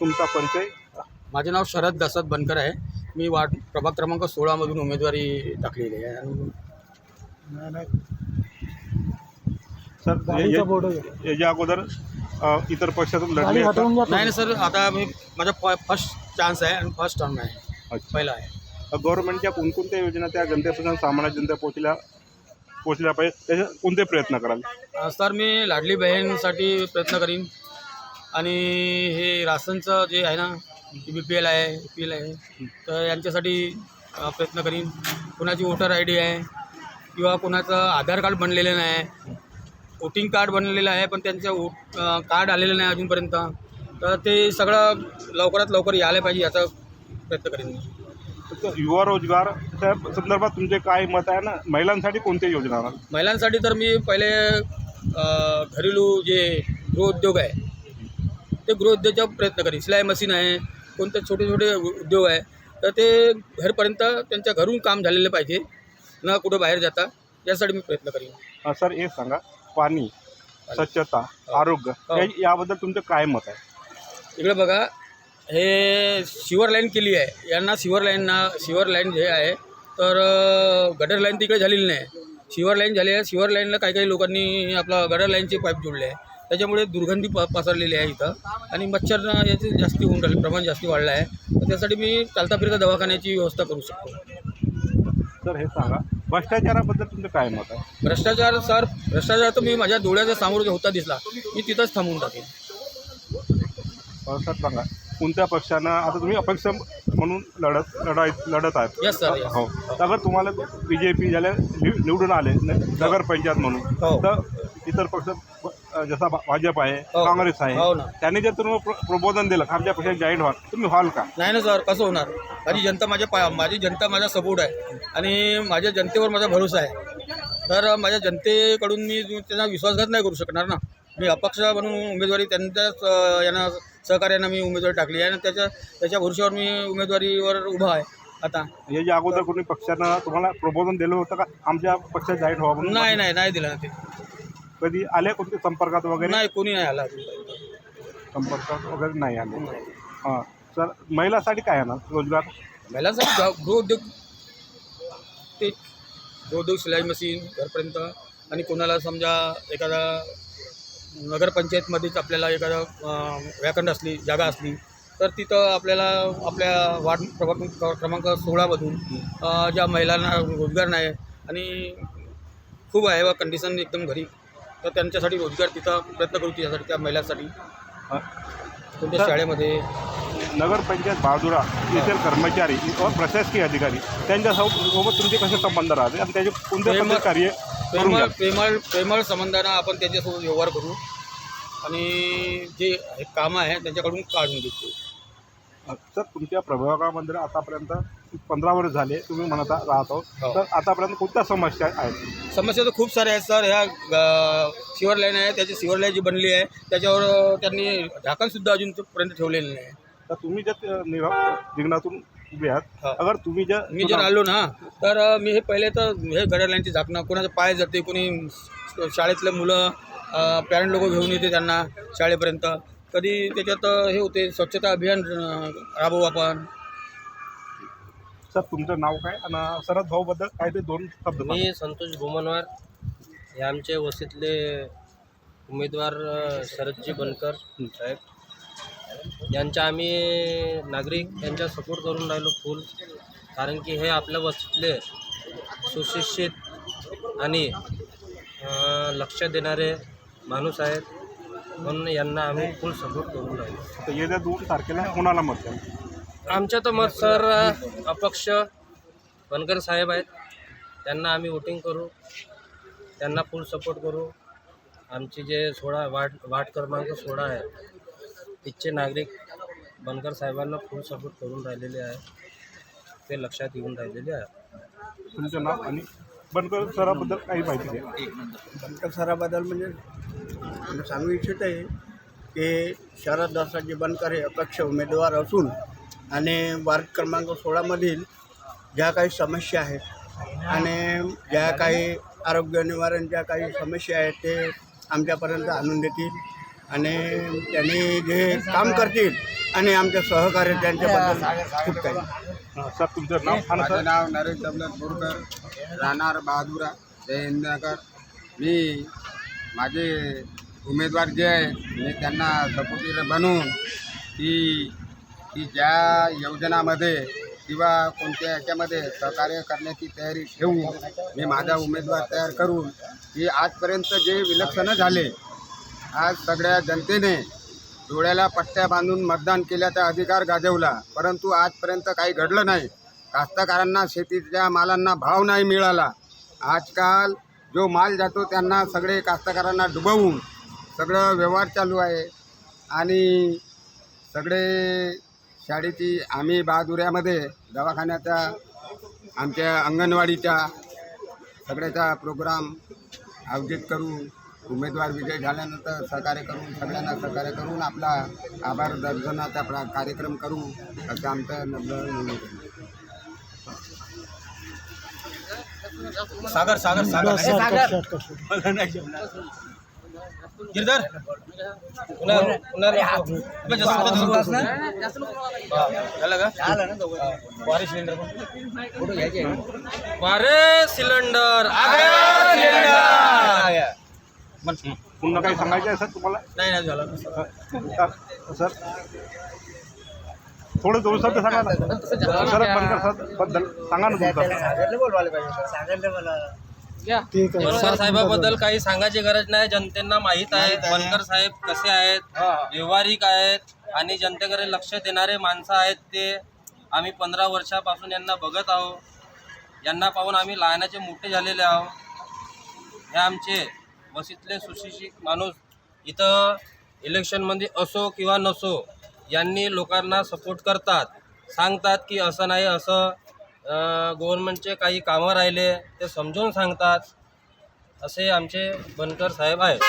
तुमचा परिचय? माझे नाव शरद दशरथ बनकर आहे. मी वार्ड प्रभाग क्रमांक 16 मधून उमेदवारी टाकलेली आहे. सर याच्या अगोदर इतर पक्षातून लढले आहेत का? नाही सर, आता मी माझा फर्स्ट चान्स आहे आणि फर्स्ट टर्म आहे. अच्छा. पहिला आहे. गव्हर्नमेंटच्या कोणकोणत्या योजना त्या जनतेपर्यंत सामान्य जनता पोहोचल्या पाहिजे, त्याचे कोणते प्रयत्न कराल? सर, मी लाडली बहीणसाठी प्रयत्न करीन आणि हे राशनचं जे आहे ना, BPL आहे, PL आहे, तर यांच्यासाठी प्रयत्न करीन. कोणाची वोटर ID आहे किंवा कोणाचं आधार कार्ड बनलेलं नाही, वोटिंग कार्ड बनलेलं आहे पण त्यांचं कार्ड आलेलं नाही अजूनपर्यंत, तर ते सगळं लवकरात लवकर यायला पाहिजे याचा प्रयत्न करीन मी. युवा रोजगारच्या संदर्भात तुमचे काय मत आहे ना? महिलांसाठी कोणत्या योजना आहात? महिलांसाठी तर मी पहिले घरेलू जे गृहउद्योग आहे ते गृहउद्योगाचा प्रयत्न करीन. सिलाई मशीन आहे, कोणते छोटे छोटे उद्योग आहे, तर ते घरपर्यंत त्यांच्या घरून काम झालेलं पाहिजे, न कुठं बाहेर जाता, यासाठी मी प्रयत्न करीन. सर, हे सांगा, पाणी, स्वच्छता, आरोग्य याबद्दल तुमचं काय मत आहे? इकडे बघा, हे सिवर लाईन केली आहे, यांना सिवर लाईन जे आहे तर गटर लाईन तिकडे झालेली नाही, सिवर लाईन झाली आहे. सिवर लाईनला काही लोकांनी आपला गटर लाईनचे पाईप जोडले आहे, त्याच्यामुळे दुर्गंधी पसरलेली आहे इथं आणि मच्छर याचे जास्ती होऊन राहिले, प्रमाण जास्ती वाढलं आहे. तर त्यासाठी मी चालता फिरता दवाखान्याची व्यवस्था करू शकतो. सर, हे सांगा, भ्रष्टाचाराबद्दल तुमचं काय मत आहे? भ्रष्टाचार तर मी माझ्या डोळ्याच्या समोर जो होता दिसला, मी तिथंच थांबून टाकेन. सर सांगा, कोणत्या पक्षानं, आता तुम्ही अपक्ष म्हणून लढत आहेत? Yes sir. हो. अगर तुम्हाला BJP झाल्या निवडून आले नगर पंचायत म्हणून, तर इतर पक्ष जसा भाजप आहे, काँग्रेस आहे, त्यांनी जर तुम्ही प्रबोधन दिलं आमच्या पक्षात जॉईन व्हा, तुम्ही व्हाल का? नाही ना सर, कसं होणार? माझी जनता माझा सपोर्ट आहे आणि माझ्या जनतेवर माझा भरोसा आहे. तर माझ्या जनतेकडून मी त्यांना विश्वासघात नाही करू शकणार ना. मी अपक्ष म्हणून उमेदवारी त्यांच्याच यांना सहकार्यानं मी उमेदवारी टाकली आहे आणि त्याच्या भरोश्यावर मी उमेदवारीवर उभा आहे. आता याच्या अगोदर कोणी पक्षानं तुम्हाला प्रबोधन दिलं होतं का आमच्या पक्षात जॉईन व्हा म्हणून? नाही दिलं ना. ते कधी आले कोणत्या संपर्कात वगैरे? नाही, कोणी नाही आला. संपर्कात वगैरे नाही आले. हां. सर, महिलांसाठी काय आहे ना रोजगार? महिलांसाठी गृहउद्योग, सिलाई मशीन घरपर्यंत, आणि कोणाला समजा एखादा नगरपंचायतमध्येच आपल्याला एखादा व्याकंड असली, जागा असली, तर तिथं आपल्याला आपल्या वार्ड प्रभाग क्रमांक 16 मधून ज्या महिलांना रोजगार नाही आणि खूप आहे व कंडिशन एकदम घरी, तर त्यांच्यासाठी रोजगार तिथं प्रयत्न करू, त्यासाठी त्या महिलांसाठी. कोणत्या शाळेमध्ये नगरपंचायत बहादुरा येथील कर्मचारी व प्रशासकीय अधिकारी त्यांच्यासोबत तुमचे कसे संबंध राहते आणि त्याचे कोणते कार्य प्रेमळ संबंधानं आपण त्यांच्यासोबत व्यवहार करू आणि जे कामं आहे त्यांच्याकडून काढून घेतो. सर, तुमच्या प्रभागामध्ये आतापर्यंत 15 वर्ष झाले तुम्ही म्हणता राहतो, तर आतापर्यंत कोणत्या समस्या आहेत? समस्या तर खूप साऱ्या आहेत सर. ह्या सिवर लाईन आहे, त्याची सिवर लाईन जी बनली आहे त्याच्यावर त्यांनी झाकणसुद्धा अजूनपर्यंत ठेवलेलं नाही. तर तुम्ही जर रिंगणातून उभे आहात, अगर मी जर आलो ना, तर मी हे पहिले तर हे गटर लाईनची झाकणं, कोणाचं पाय जाते, कोणी शाळेतले मुलं पॅरेंट लोक घेऊन येते त्यांना शाळेपर्यंत, कधी त्याच्यात हे होते, स्वच्छता अभियान राबवू आपण. सर, तुमचं नाव काय आणि शरद भाऊबद्दल काय ते 2 शब्द? मी संतोष भोमनवार, हे आमचे वस्तीतले उमेदवार शरदजी बनकर साहेब, यांच्या आम्ही नागरिक यांच्या सपोर्ट करून राहिलो फुल, कारण की हे आपल्या वस्तीतले सुशिक्षित आणि लक्ष देणारे माणूस आहेत, म्हणून यांना आम्ही फुल सपोर्ट करून राहिलो. तर येत्या 2 तारखेला कोणाला मत द्याल? आमच्या तर मत सर अपक्ष बनकर साहेब आहेत, त्यांना आम्ही वोटिंग करू, त्यांना फुल सपोर्ट करू. आमची जे 16 वार्ड क्रमांक 16 आहे, तिथचे नागरिक बनकर साहेबांना फुल सपोर्ट करून राहिलेले आहे, ते लक्षात येऊन राहिलेले आहे. तुमचं नाव आणि बनकर सराबद्दल काही माहिती द्या. बनकर सराबद्दल म्हणजे सांगू इच्छित आहे की शरद दासाजी बनकर हे अपक्ष उमेदवार असून आणि वार्ड क्रमांक 16मधील ज्या काही समस्या आहेत आणि ज्या काही आरोग्य निवारण ज्या काही समस्या आहेत ते आमच्यापर्यंत आणून देतील आणि त्यांनी जे काम करतील आणि आमचे सहकार्य त्यांच्याबद्दल खूप काही. सर तुमचं नाव सांगा माझं सर. नाव नरेश दौलत बोरकर, राहणार बहादुरा, जय हिंदनगर. मी माझे उमेदवार जे आहे मी त्यांना सपोर्टर बनवून ती ज्या योजनामध्ये किंवा कोणत्या याच्यामध्ये सहकार्य करण्याची तयारी ठेवून मी माझा उमेदवार तयार करून की आजपर्यंत जे विलक्षण झाले, आज सगळ्या जनतेने डोळ्याला पट्ट्या बांधून मतदान केल्याचा अधिकार गाजवला, परंतु आजपर्यंत काही घडलं नाही. कास्तकारांना शेतीच्या मालांना भाव नाही मिळाला. आजकाल जो माल जातो त्यांना सगळे कास्तकारांना डुबवून सगळं व्यवहार चालू आहे. आणि सगळे शाळेची आम्ही बहादुऱ्यामध्ये दवाखान्याचा आमच्या अंगणवाडीच्या सगळ्याचा प्रोग्राम आयोजित करून उमेदवार विजय झाल्यानंतर सहकार्य करून सगळ्यांना सहकार्य करून आपला आभार दर्शनाचा कार्यक्रम करू असं आमचं नम्र सागर सागर सागर गिरधर झालं का वारे सिलेंडर वारे सिलेंडर पुन्हा काही सांगायचं आहे सर तुम्हाला? नाही नाही झालं सर थोडं जोर शब्द सांगा ना. शरद बनकर सर बद्दल सांगा ना तुमचं. बनकर साहेबाबद्दल काही सांगायची गरज नाही. जनतेला माहीत आहे बनकर साहेब कसे आहेत, व्यावहारिक आहेत आणि जनतेकडे लक्ष देणारे माणसं आहेत. ते आम्ही 15 वर्षापासून यांना बघत आहोत. यांना पाहून आम्ही लहानाचे मोठे झालेले आहोत. हे आमचे बसीतले सुशिक्षित माणूस इथं इलेक्शनमध्ये असो किंवा नसो यांनी लोकांना सपोर्ट करतात, सांगतात की असं नाही असं गव्हर्नमेंटचे काही कामं राहिले ते समजून सांगतात. असे आमचे बनकर साहेब आहेत.